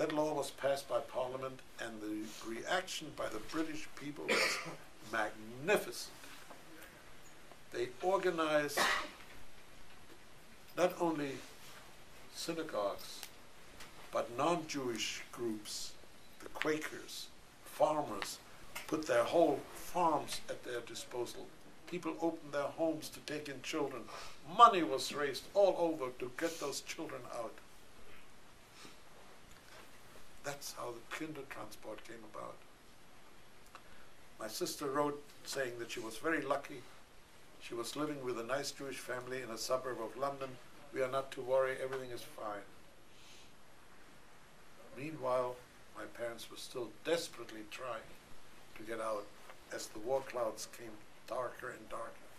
That law was passed by Parliament, and the reaction by the British people was magnificent. They organized not only synagogues, but non-Jewish groups, the Quakers, farmers, put their whole farms at their disposal. People opened their homes to take in children. Money was raised all over to get those children out. That's how the Kindertransport came about. My sister wrote saying that she was very lucky. She was living with a nice Jewish family in a suburb of London. We are not to worry, everything is fine. Meanwhile, my parents were still desperately trying to get out as the war clouds came darker and darker.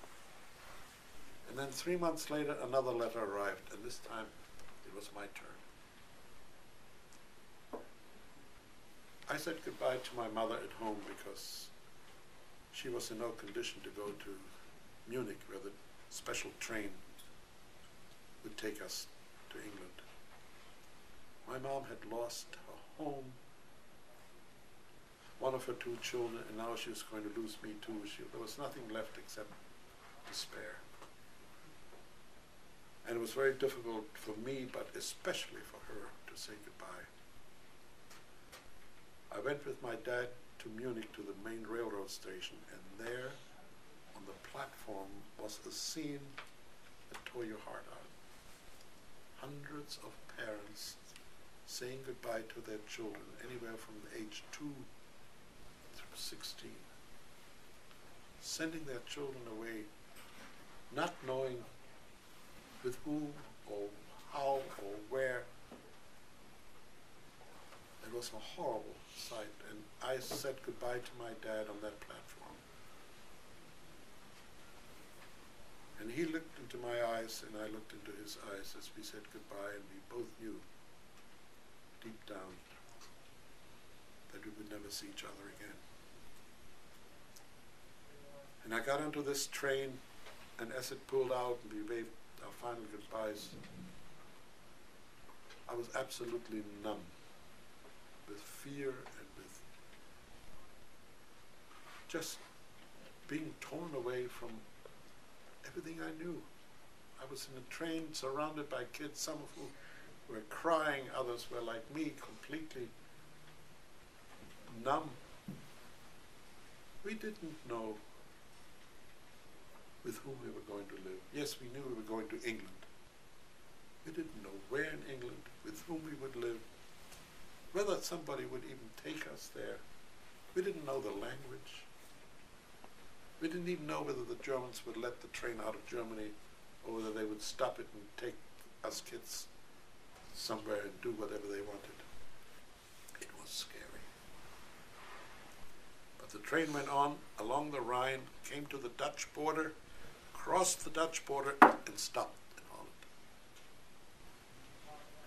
And then 3 months later, another letter arrived, and this time it was my turn. I said goodbye to my mother at home because she was in no condition to go to Munich, where the special train would take us to England. My mom had lost her home, one of her 2 children, and now she was going to lose me too. There was nothing left except despair. And it was very difficult for me, but especially for her, to say goodbye. I went with my dad to Munich, to the main railroad station, and there on the platform was a scene that tore your heart out. Hundreds of parents saying goodbye to their children, anywhere from age 2 through 16, sending their children away, not knowing with whom or how or where. It was a horrible sight, and I said goodbye to my dad on that platform. And he looked into my eyes, and I looked into his eyes as we said goodbye, and we both knew deep down that we would never see each other again. And I got onto this train, and as it pulled out and we waved our final goodbyes, I was absolutely numb with fear and with just being torn away from everything I knew. I was in a train surrounded by kids, some of whom were crying, others were like me, completely numb. We didn't know with whom we were going to live. Yes, we knew we were going to England. We didn't know where in England, with whom we would live, whether somebody would even take us there. We didn't know the language. We didn't even know whether the Germans would let the train out of Germany or whether they would stop it and take us kids somewhere and do whatever they wanted. It was scary. But the train went on along the Rhine, came to the Dutch border, crossed the Dutch border, and stopped in Holland.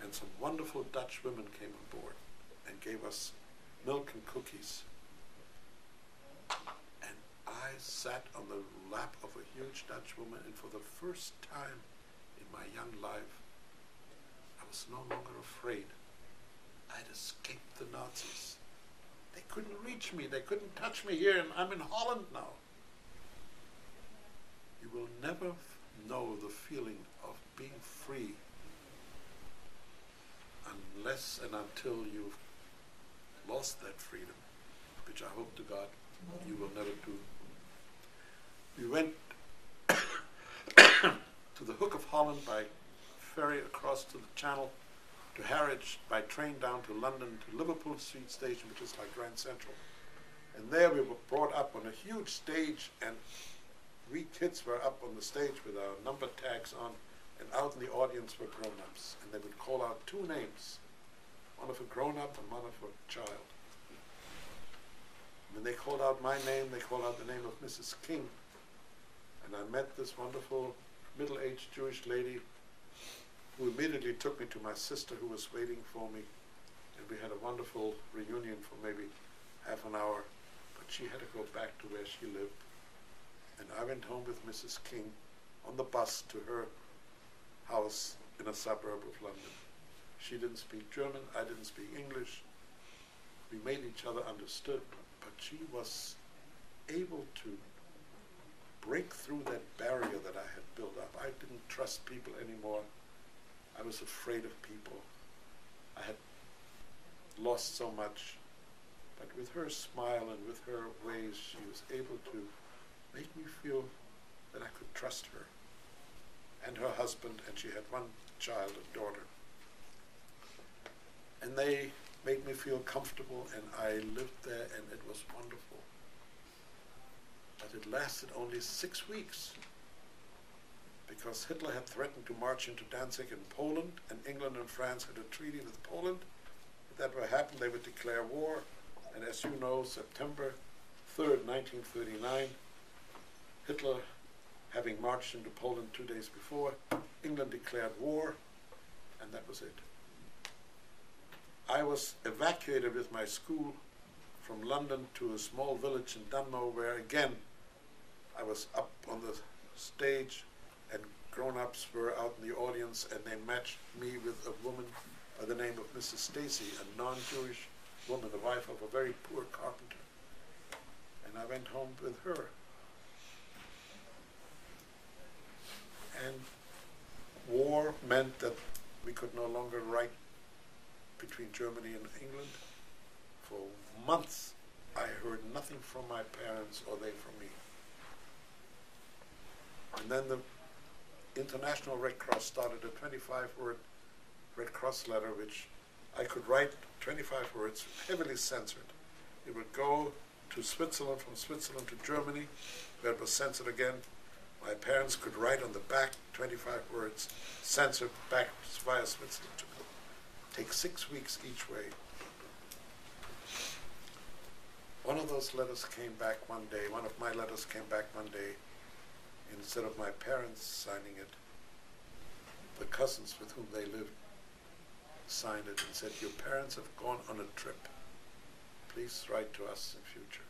And some wonderful Dutch women came on board and gave us milk and cookies. And I sat on the lap of a huge Dutch woman, and for the first time in my young life, I was no longer afraid. I'd escaped the Nazis. They couldn't reach me, they couldn't touch me here, and I'm in Holland now. You will never know the feeling of being free unless and until you've lost that freedom, which I hope to God you will never do. We went to the Hook of Holland by ferry across to the Channel, to Harwich by train down to London, to Liverpool Street Station, which is like Grand Central. And there we were brought up on a huge stage, and we kids were up on the stage with our number tags on, and out in the audience were grown-ups. And they would call out 2 names, one of a grown-up and one of a child. When they called out my name, they called out the name of Mrs. King. And I met this wonderful middle-aged Jewish lady who immediately took me to my sister who was waiting for me. And we had a wonderful reunion for maybe half an hour. But she had to go back to where she lived. And I went home with Mrs. King on the bus to her house in a suburb of London. She didn't speak German, I didn't speak English. We made each other understood, but she was able to break through that barrier that I had built up. I didn't trust people anymore. I was afraid of people. I had lost so much. But with her smile and with her ways, she was able to make me feel that I could trust her and her husband, and she had one child, a daughter. And they made me feel comfortable, and I lived there, and it was wonderful. But it lasted only 6 weeks, because Hitler had threatened to march into Danzig in Poland, and England and France had a treaty with Poland. If that were happened, they would declare war. And as you know, September 3rd, 1939, Hitler, having marched into Poland 2 days before, England declared war, and that was it. I was evacuated with my school from London to a small village in Dunmow, where again I was up on the stage and grown-ups were out in the audience, and they matched me with a woman by the name of Mrs. Stacy, a non-Jewish woman, the wife of a very poor carpenter. And I went home with her. And war meant that we could no longer write between Germany and England. For months, I heard nothing from my parents or they from me. And then the International Red Cross started a 25-word Red Cross letter, which I could write 25 words, heavily censored. It would go to Switzerland, from Switzerland to Germany, where it was censored again. My parents could write on the back 25 words, censored back via Switzerland to me. Take 6 weeks each way. One of those letters came back one day, one of my letters came back one day, instead of my parents signing it, the cousins with whom they lived signed it and said, "Your parents have gone on a trip. Please write to us in future."